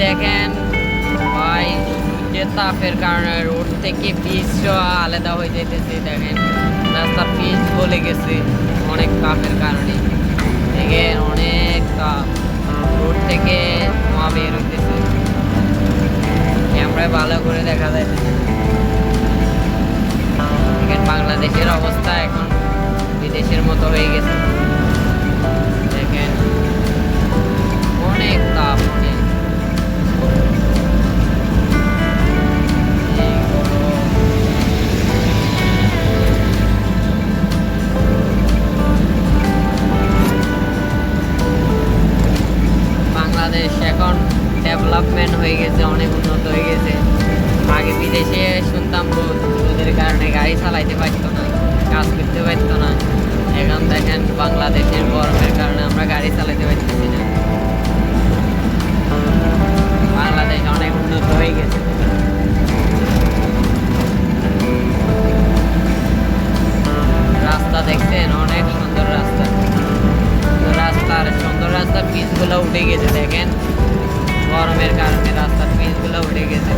দেখেন ভাই, সূর্যের তাপের কারণে রোড থেকে পিচ আলাদা হয়ে যেতেছে। দেখেন রাস্তার পিচ গলে গেছে অনেক তাপের কারণে। দেখেন অনেক তাপ, রোড থেকে ধোঁয়া বের হইতেছে, ক্যামেরায় ভালো করে দেখা যাইতেছে। দেখেন বাংলাদেশের অবস্থা এখন বিদেশের মতো হয়ে গেছে। দেখেন অনেক তাপ, অনেক বাংলাদেশ এখন ডেভেলপমেন্ট হয়ে গেছে, অনেক উন্নত হয়ে গেছে। আগে বিদেশে শুনতাম রোদের কারণে গাড়ি চালাইতে পারতো না, কাজ করতে পারতো না। এখন দেখেন বাংলাদেশের গরমের কারণে আমরা গাড়ি চালাতে পারতেছি না। বাংলাদেশ অনেক উন্নত হয়ে গেছে। রাস্তা দেখছেন, অনেক সুন্দর রাস্তা। সুন্দর রাস্তার পিচগুলো উঠে গেছে। দেখেন গরমের কারণে রাস্তার পিচগুলো উঠে গেছে।